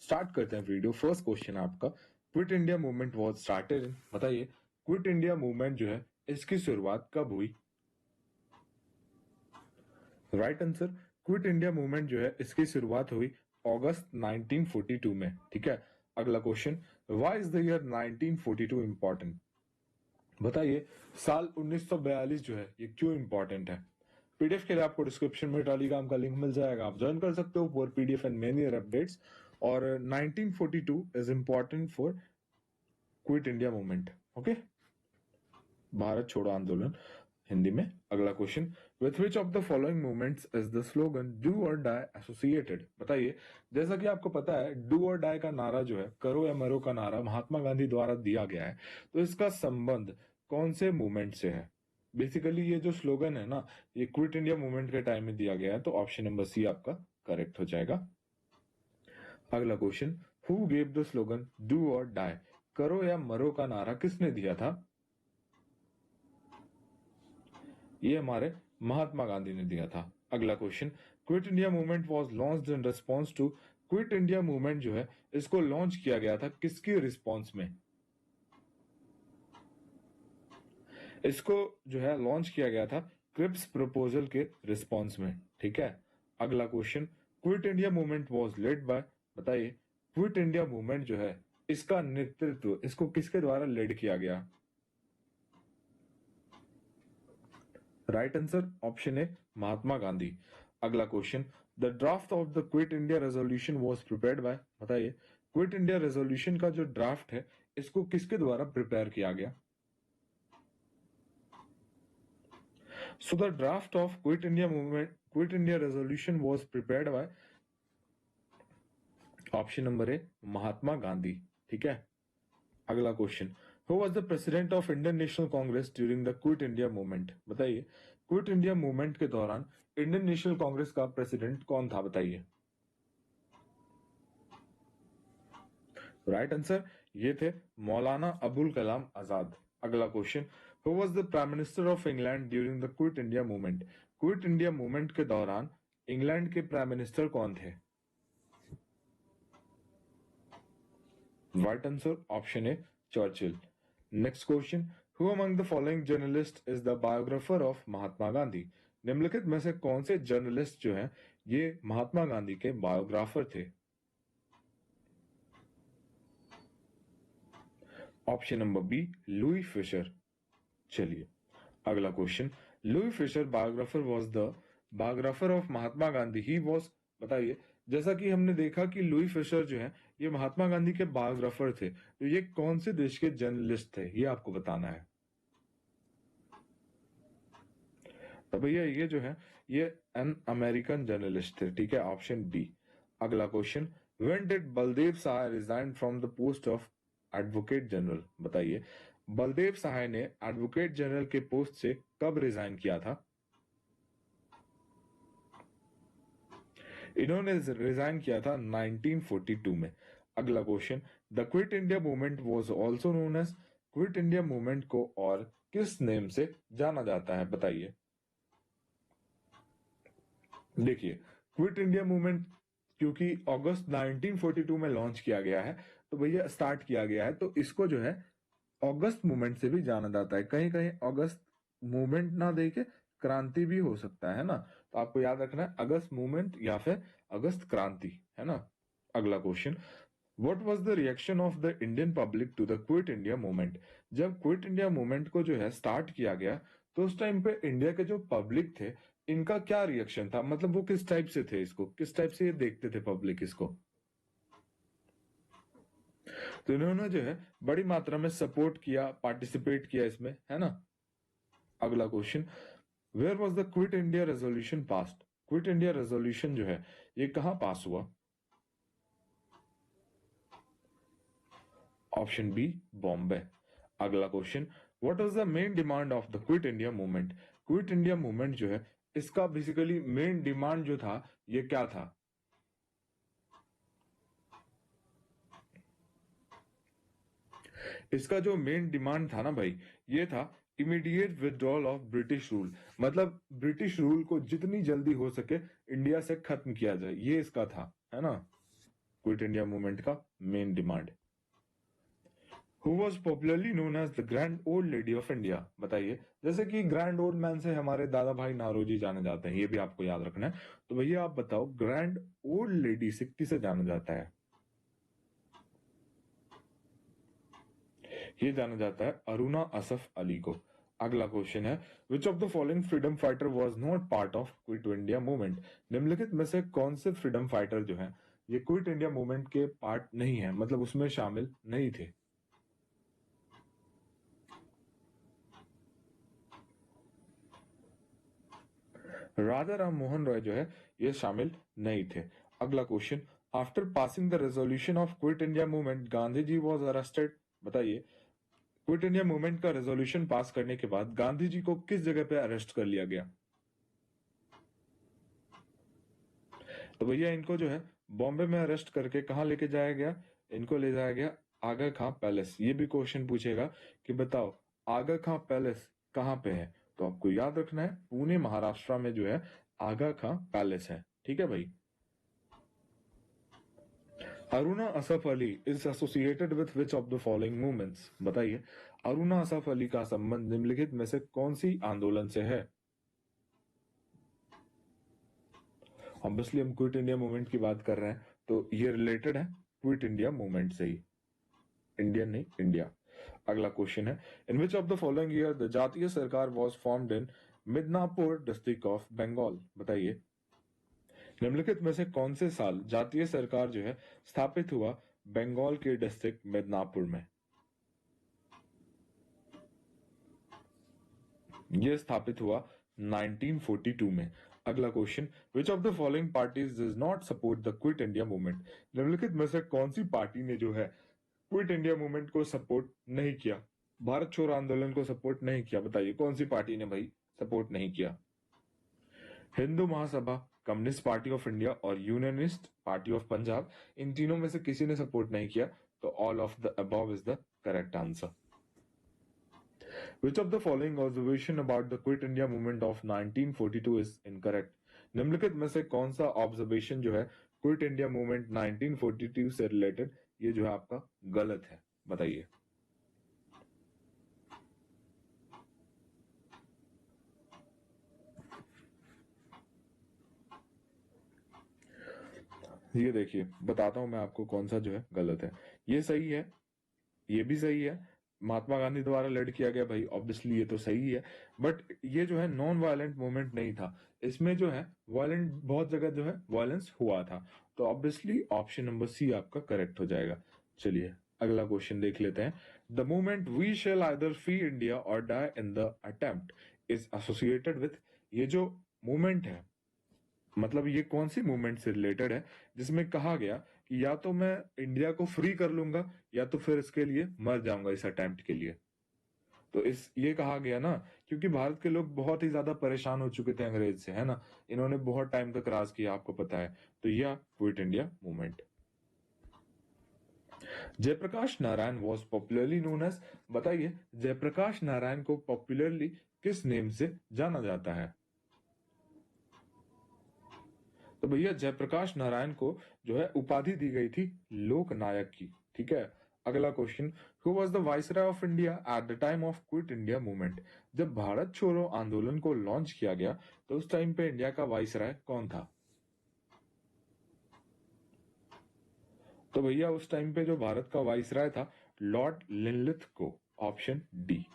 Start करते हैं video. First question आपका, quit India movement was started in, बताइए क्विट इंडिया मूवमेंट जो है इसकी शुरुआत कब हुई? Right answer, quit India movement जो है इसकी शुरुआत हुई अगस्त 1942 में। ठीक है, अगला question, why is the year 1942 important? बताइए साल 1942 जो है ये क्यों इंपॉर्टेंट है? पीडीएफ के लिए आपको डिस्क्रिप्शन में टेलीग्राम का लिंक मिल जाएगा, आप ज्वाइन कर सकते हो for PDF and many other updates. और 1942 is important for quit India movement. Okay, Bharat छोड़ो आंदोलन हिंदी में। अगला question, with which of the following movements is the slogan do और डाई एसोसिएटेड? बताइए, जैसा कि आपको पता है डू और डाई का नारा जो है, करो या मरो का नारा महात्मा गांधी द्वारा दिया गया है, तो इसका संबंध कौन से मूवमेंट से है? बेसिकली ये जो स्लोगन है ना, ये क्विट इंडिया मूवमेंट के टाइम में दिया गया है, तो ऑप्शन नंबर सी आपका करेक्ट हो जाएगा। अगला question, who gave the slogan do और डाई, करो या मरो का नारा किसने दिया था? ये हमारे महात्मा गांधी ने दिया था। अगला question, quit India movement was launched in response to, quit India movement जो है इसको लॉन्च किया गया था किसकी रिस्पांस में? इसको जो है लॉन्च किया गया था क्रिप्स प्रपोजल के रिस्पांस में। ठीक है, अगला question, quit India movement was led by, बताइए क्विट इंडिया मूवमेंट जो है इसका नेतृत्व इसको किसके द्वारा लेड किया गया? राइट आंसर ऑप्शन ए महात्मा गांधी। अगला question, the draft of the quit India resolution was prepared bye, बताइए क्विट इंडिया रेजोल्यूशन का जो ड्राफ्ट है इसको किसके द्वारा प्रिपेयर किया गया? So the draft of quit India movement quit India resolution was prepared by option number A Mahatma Gandhi. ठीक है, अगला question, who was the president of Indian national congress during the quit India movement? बताइए quit India movement के दौरान Indian national Congress का president कौन था? बताइए। राइट आंसर, ये थे मौलाना अबुल कलाम आजाद। अगला question, who was the prime minister of England during the quit India movement? Quit India movement के दौरान इंग्लैंड के प्राइम मिनिस्टर कौन थे? Right answer option A Churchill. Next question, who among the following journalist is the biographer of Mahatma Gandhi? निम्नलिखित में से कौन से जर्नलिस्ट जो हैं ये महात्मा गांधी के बायोग्राफर थे? Option number B Louis Fischer. चलिए अगला question, Louis Fischer biographer of Mahatma Gandhi he was, बताइए जैसा कि हमने देखा कि लुई फिशर जो है ये महात्मा गांधी के बायोग्राफर थे, तो ये कौन से देश के जर्नलिस्ट थे ये आपको बताना है। तो भैया ये जो है ये एन अमेरिकन जर्नलिस्ट थे। ठीक है, ऑप्शन डी। अगला question, when did Baldev Sahay resign from the post of advocate general? बताइए बलदेव सहाय ने एडवोकेट जनरल के पोस्ट से कब रिजाइन किया था? इन्होंने रिजाइन किया था 1942 में। अगला question, the quit India movement was also known as, quit India movement को और किस नेम से जाना जाता है? बताइए। देखिए क्विट इंडिया मूवमेंट क्योंकि अगस्त 1942 में लॉन्च किया गया है, तो भैया स्टार्ट किया गया है, तो इसको जो है अगस्त मूवमेंट से भी जाना जाता है। कहीं कहीं अगस्त मूवमेंट ना देके क्रांति भी हो सकता है ना, तो आपको याद रखना है अगस्त मूवमेंट या फिर अगस्त क्रांति, है ना। अगला question, what was the reaction of the Indian public to the quit India movement? जब क्विट इंडिया मूवमेंट को जो है स्टार्ट किया गया, तो उस टाइम पे इंडिया के जो पब्लिक थे इनका क्या रिएक्शन था? मतलब वो किस टाइप से थे, इसको किस टाइप से ये देखते थे पब्लिक इसको? तो इन्होंने जो है बड़ी मात्रा में सपोर्ट किया, पार्टिसिपेट किया इसमें, है ना। अगला question, where was the quit India resolution passed? Quit India resolution जो है ये कहां पास हुआ? Option B Bombay. अगला question, what was the main demand of the quit India movement? Quit India movement जो है इसका बेसिकली मेन डिमांड जो था ये क्या था? इसका जो मेन डिमांड था ना भाई, ये था immediate withdrawal of British rule, मतलब ब्रिटिश रूल को जितनी जल्दी हो सके इंडिया से खत्म किया जाए, ये इसका था, है ना। क्विट इंडिया मूवमेंट का main demand. Who was popularly known as the grand old lady of India, बताइए। जैसे कि ग्रैंड ओल्ड मैन से हमारे दादा भाई नारोजी जाने जाते हैं, ये भी आपको याद रखना है। तो भैया आप बताओ ग्रैंड ओल्ड लेडी से किसे जाना जाता है? ये जाना जाता है अरुणा असफ अली को। अगला क्वेश्चन है, विच of the following freedom fighter was not part of quit India movement? निम्नलिखित में से कौन से फ्रीडम फाइटर जो है ये क्विट इंडिया मूवमेंट के पार्ट नहीं है, मतलब उसमें शामिल नहीं थे? राजा राम मोहन रॉय जो है ये शामिल नहीं थे। अगला question, after passing the resolution of quit India movement Gandhi ji was arrested, बताइए। क्विट इंडिया मूवमेंट का रेजोल्यूशन पास करने के बाद गांधी जी को किस जगह पे अरेस्ट कर लिया गया? तो भैया इनको जो है बॉम्बे में अरेस्ट करके कहाँ लेके जाया गया? इनको ले जाया गया आगा खां पैलेस। ये भी क्वेश्चन पूछेगा कि बताओ आगा खां पैलेस कहाँ पे है? तो आपको याद रखना है पुणे महाराष्ट्र में जो है आगा खां पैलेस है। ठीक है भाई। Aruna Asaf Ali is associated with which of the following movements, बताइए। अरुणा असफ अली का संबंध निम्नलिखित में से कौन सी आंदोलन से है? ऑब्वियसली हम क्विट इंडिया मूवमेंट की बात कर रहे हैं तो ये रिलेटेड है क्विट इंडिया मूवमेंट से ही, इंडियन नहीं इंडिया। अगला क्वेश्चन है, in which of the following year the जातीय सरकार was formed in Midnapore district of Bengal, बताइए। निम्नलिखित में से कौन से साल जातीय सरकार जो है स्थापित हुआ बंगाल के डिस्ट्रिक्ट मिदनापुर में? यह स्थापित हुआ 1942 में। अगला question, which of the following parties does not support the quit India movement? निम्नलिखित में से कौन सी पार्टी ने जो है क्विट इंडिया मूवमेंट को सपोर्ट नहीं किया, भारत छोड़ो आंदोलन को सपोर्ट नहीं किया? बताइए कौन सी पार्टी ने भाई सपोर्ट नहीं किया? Hindu Mahasabha, communist party of India और यूनियनिस्ट पार्टी ऑफ पंजाब, इन तीनों में से किसी ने सपोर्ट नहीं किया। तो all of the above is the correct answer. Which of the following observation about the Quit India movement of 1942 is incorrect? निम्नलिखित में से कौन सा ऑब्जर्वेशन जो है क्विट इंडिया मूवमेंट 1942 से रिलेटेड ये जो है आपका गलत है, बताइए। ये देखिए बताता हूं मैं आपको कौन सा जो है गलत है। ये सही है, ये भी सही है, महात्मा गांधी द्वारा लड़ किया गया भाई, ऑब्वियसली ये तो सही है। बट ये जो है नॉन वायलेंट मूवमेंट नहीं था, इसमें जो है वायलेंट बहुत जगह जो है वायलेंस हुआ था। तो ऑब्वियसली ऑप्शन नंबर सी आपका करेक्ट हो जाएगा। चलिए अगला क्वेश्चन देख लेते हैं। The movement we shall either free India or die in the attempt is associated with, ये जो मूवमेंट है मतलब ये कौन सी मूवमेंट से रिलेटेड है जिसमें कहा गया कि या तो मैं इंडिया को फ्री कर लूंगा या तो फिर इसके लिए मर जाऊंगा इस अटेम्प्ट के लिए? तो इस ये कहा गया ना क्योंकि भारत के लोग बहुत ही ज्यादा परेशान हो चुके थे अंग्रेज से, है ना। इन्होंने बहुत टाइम तक राज किया, आपको पता है। तो यह quit India movement. Jayaprakash Narayan was popularly known as, बताइए जयप्रकाश नारायण को पॉपुलरली किस नेम से जाना जाता है? तो भैया जयप्रकाश नारायण को जो है उपाधि दी गई थी लोकनायक की। ठीक है। अगला question, who was the viceroy of India at the time of quit India movement? जब भारत छोड़ो आंदोलन को लॉन्च किया गया तो उस टाइम पे इंडिया का वाइसराय कौन था? तो भैया उस टाइम पे जो भारत का वाइसराय था लॉर्ड लिनलिथ को, ऑप्शन डी।